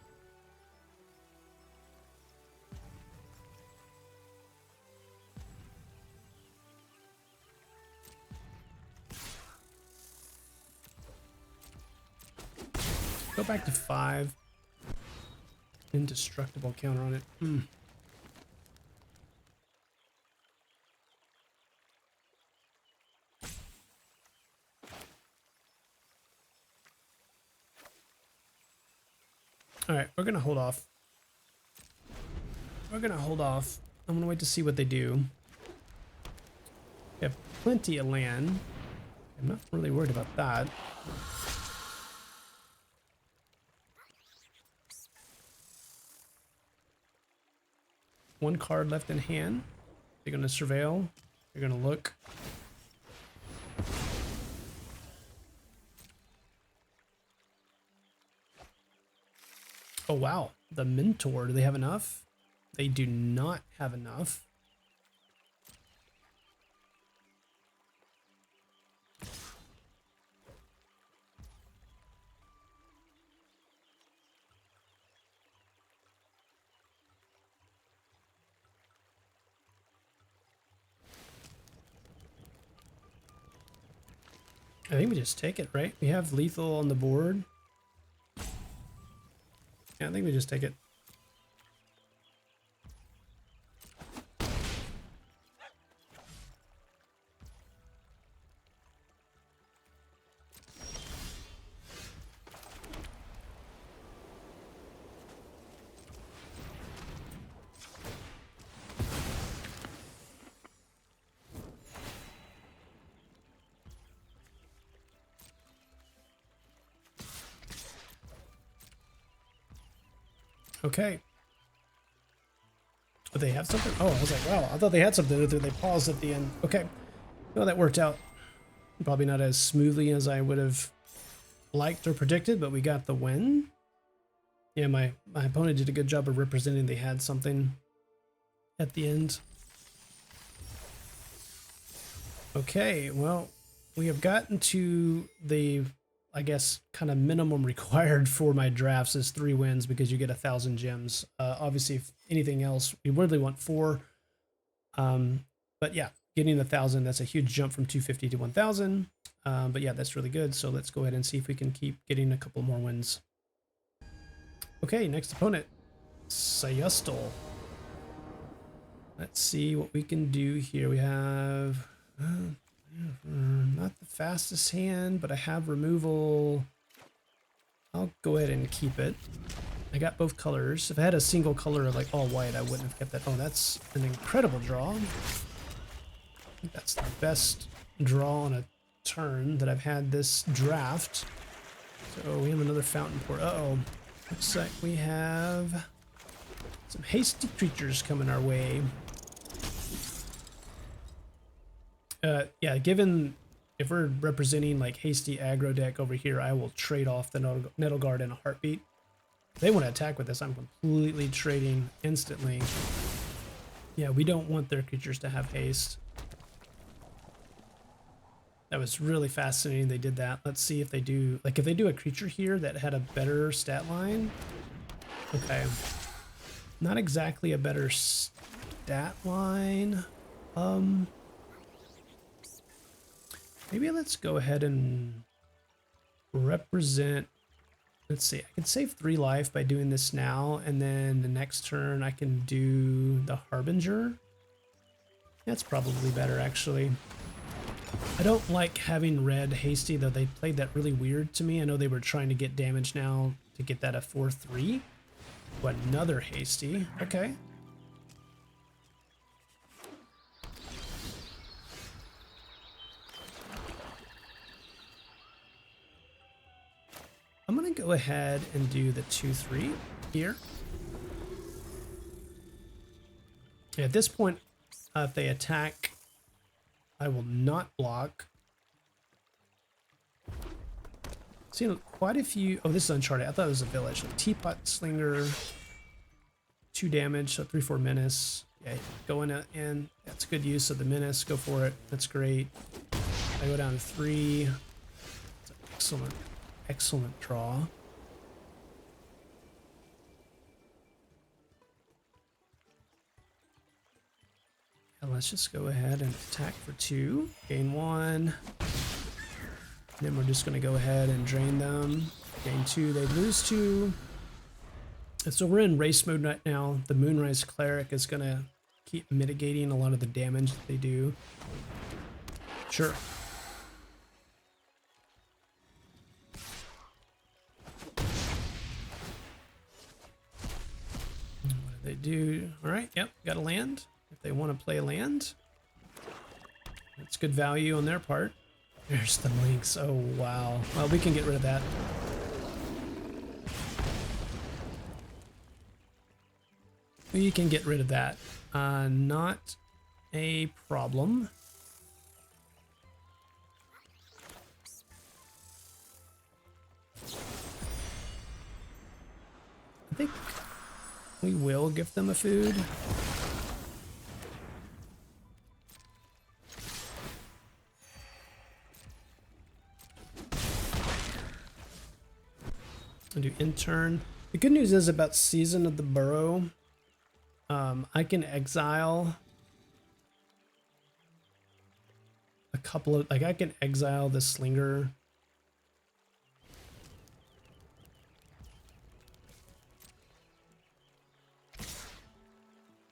Go back to 5. Indestructible counter on it. All right, we're gonna hold off. I'm gonna wait to see what they do. We have plenty of land. I'm not really worried about that. One card left in hand. They're gonna surveil. They're gonna look. Oh wow, the Mentor. Do they have enough? They do not have enough. I think we just take it, right? We have lethal on the board. Yeah, I think we just take it. Okay. Oh, they have something? Oh, I was like, wow, I thought they had something. They paused at the end. Okay. Well, that worked out. Probably not as smoothly as I would have liked or predicted, but we got the win. Yeah, my opponent did a good job of representing they had something at the end. Okay, well, we have gotten to the, I guess, kind of minimum required for my drafts is 3 wins because you get 1,000 gems. Obviously, if anything else, we really want 4. But yeah, getting 1,000, that's a huge jump from 250 to 1,000. But yeah, that's really good. So let's go ahead and see if we can keep getting a couple more wins. Okay, next opponent, Sayustal. Let's see what we can do here. We have not the fastest hand, but I have removal. I'll go ahead and keep it. I got both colors. If I had a single color of like all white, I wouldn't have kept that. Oh, that's an incredible draw. I think that's the best draw on a turn that I've had this draft. So we have another fountain port. Uh-oh. Looks like we have some hasty creatures coming our way. Yeah, given if we're representing like hasty aggro deck over here, I will trade off the Nettle Guard in a heartbeat. If they want to attack with this, I'm completely trading instantly. Yeah, we don't want their creatures to have haste. That was really fascinating they did that. Let's see if they do, like if they do a creature here that had a better stat line. Okay. Not exactly a better stat line. Maybe let's go ahead and represent, let's see, I can save 3 life by doing this now, and then the next turn I can do the Harbinger. That's probably better, actually. I don't like having red hasty, though they played that really weird to me. I know they were trying to get damage now to get that a 4/3. But another hasty. Okay. I'm going to go ahead and do the 2/3 here. At this point, if they attack, I will not block. Seen quite a few. Oh, this is Uncharted. I thought it was a village. Like Teapot Slinger, 2 damage, so 3/4 menace. Yeah, going in. That's good use of the menace. Go for it. That's great. I go down to 3. That's an excellent, excellent draw. And let's just go ahead and attack for 2. Gain 1. And then we're just going to go ahead and drain them. Gain 2, they lose 2. And so we're in race mode right now. The Moonrise Cleric is going to keep mitigating a lot of the damage that they do. Sure. What do they do? All right, yep, got a land. If they want to play a land, that's good value on their part. There's the links. Oh, wow. Well, we can get rid of that. We can get rid of that. Not a problem. I think we will give them a food. I'll do intern. The good news is about Season of the Burrow. I can exile a couple of, like I can exile the Slinger.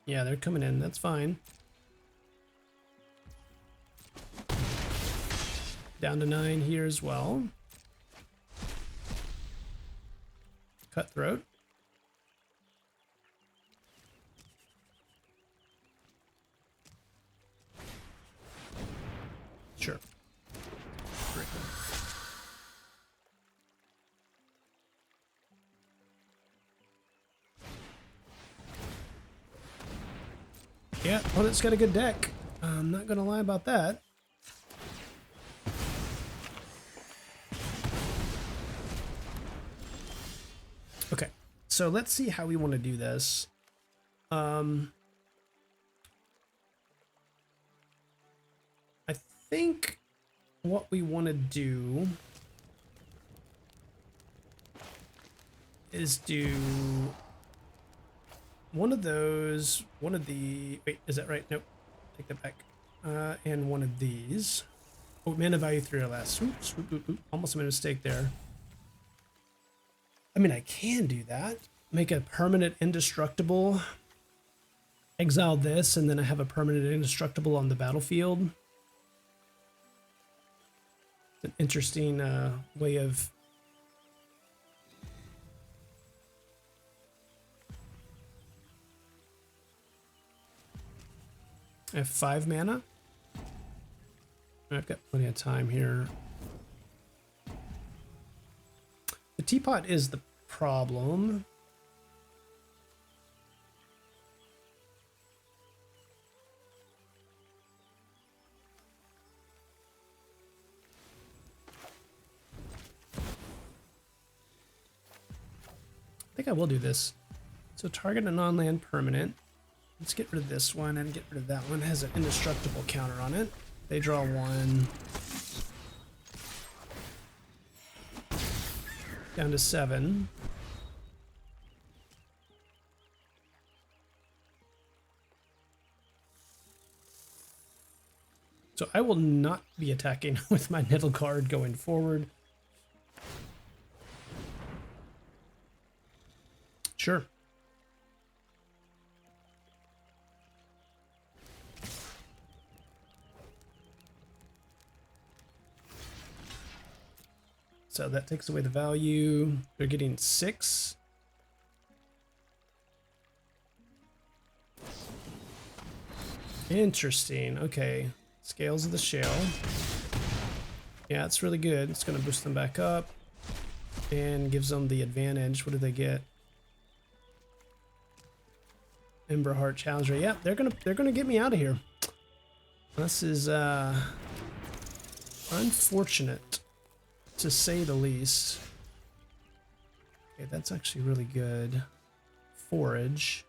Yeah, they're coming in. That's fine. Down to 9 here as well. Cutthroat. Sure. Great. Yeah, opponent's got a good deck. I'm not gonna lie about that. Okay, so let's see how we want to do this. I think what we want to do is do one of those, one of the, wait, is that right? Nope, take that back. And one of these. Oh, mana value 3 or less. Oops, almost made a mistake there. I mean, I can do that. Make a permanent indestructible. Exile this, and then I have a permanent indestructible on the battlefield. It's an interesting way of I have 5 mana. I've got plenty of time here. The teapot is the problem. I think I will do this. So target a non-land permanent. Let's get rid of this one and get rid of that one. It has an indestructible counter on it. They draw 1. Down to 7. So I will not be attacking with my Nettle Guard going forward. Sure. So that takes away the value. They're getting 6. Interesting. Okay. Scales of the Shale. Yeah, it's really good. It's going to boost them back up and gives them the advantage. What do they get? Ember Heart Challenger. Yeah, they're gonna get me out of here. This is unfortunate, to say the least. Okay, that's actually really good. Forage.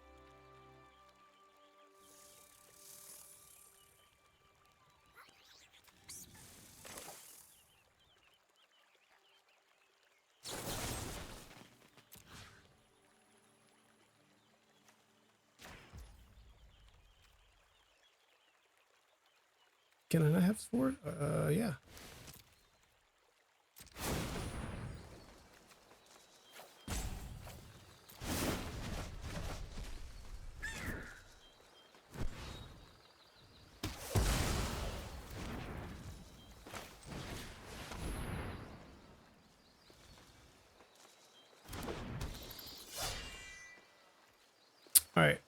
Can I not have 4? Yeah. All right.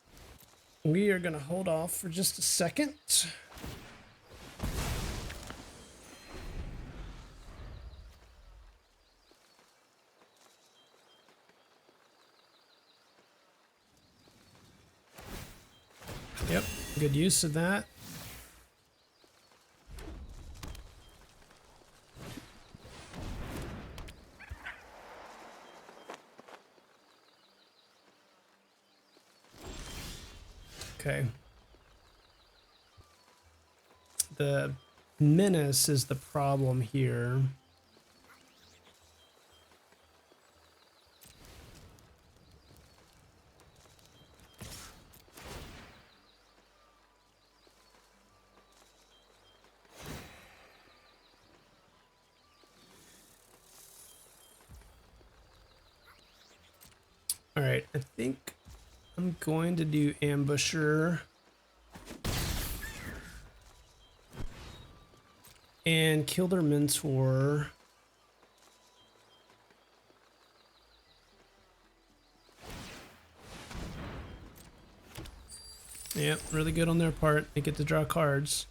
We are going to hold off for just a second. Yep, good use of that. Okay. The menace is the problem here. All right, I think I'm going to do Ambusher and kill their mentor. Yep, really good on their part. They get to draw cards.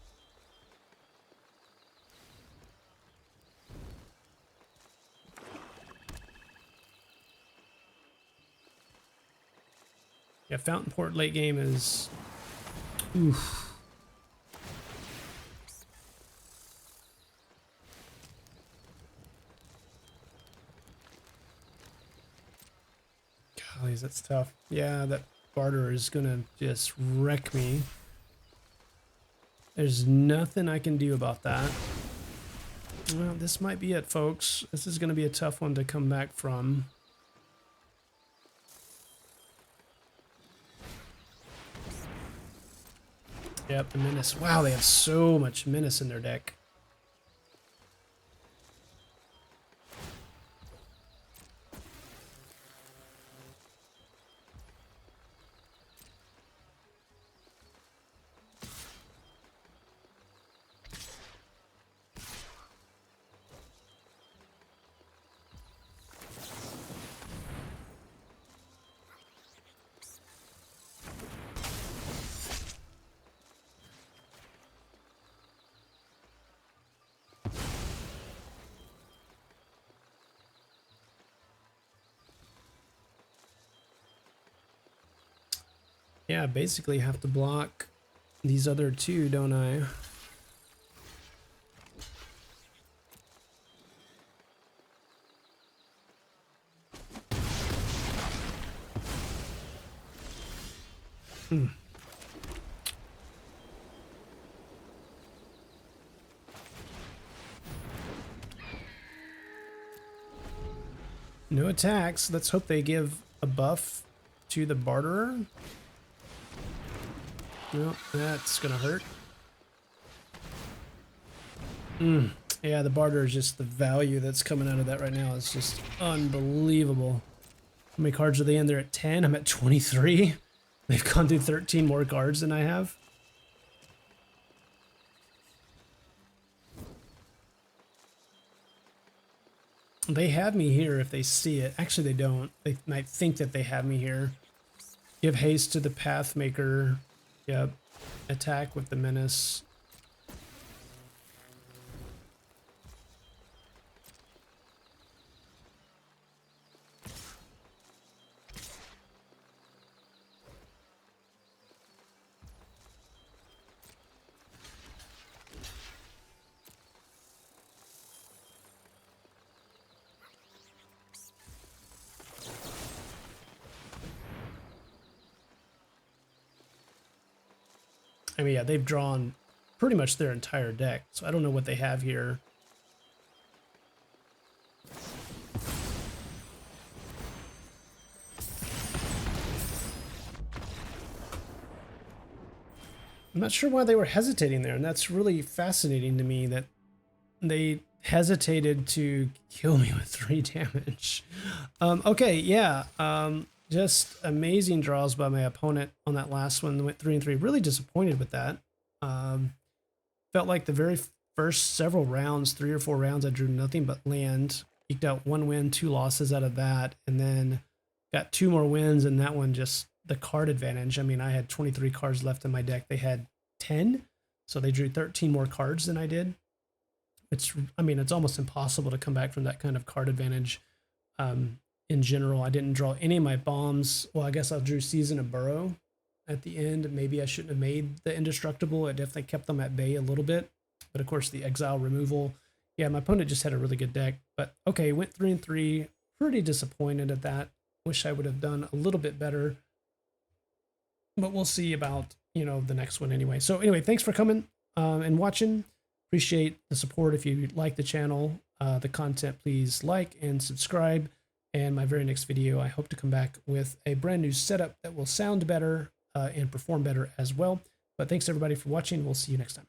Yeah, Fountain Port late game is... Oof. Golly, that's tough. Yeah, that barter is gonna just wreck me. There's nothing I can do about that. Well, this might be it, folks. This is gonna be a tough one to come back from. Yep, the menace. Wow, they have so much menace in their deck. Yeah, basically have to block these other two, don't I? No attacks. Let's hope they give a buff to the barterer. Nope, that's gonna hurt. Yeah, the barter is just the value that's coming out of that right now. It's just unbelievable. How many cards are they in? They're at 10. I'm at 23. They've gone through 13 more cards than I have. They have me here if they see it. Actually, they don't. They might think that they have me here. Give haste to the Pathmaker. Yep. Attack with the Menace. I mean, yeah, they've drawn pretty much their entire deck, so I don't know what they have here. I'm not sure why they were hesitating there, and that's really fascinating to me that they hesitated to kill me with 3 damage. Okay, yeah, just amazing draws by my opponent on that last one. Went 3 and 3. Really disappointed with that. Felt like the very first several rounds, 3 or 4 rounds, I drew nothing but land. Eked out 1 win, 2 losses out of that, and then got 2 more wins, and that one just the card advantage. I mean, I had 23 cards left in my deck. They had 10, so they drew 13 more cards than I did. I mean, it's almost impossible to come back from that kind of card advantage. In general, I didn't draw any of my bombs. Well, I guess I drew Season of Burrow at the end. Maybe I shouldn't have made the Indestructible. It definitely kept them at bay a little bit. But of course, the Exile removal. Yeah, my opponent just had a really good deck. But okay, went 3 and 3. Pretty disappointed at that. Wish I would have done a little bit better. But we'll see about, you know, the next one anyway. So anyway, thanks for coming and watching. Appreciate the support. If you like the channel, the content, please like and subscribe. And my very next video, I hope to come back with a brand new setup that will sound better and perform better as well. But thanks everybody for watching. We'll see you next time.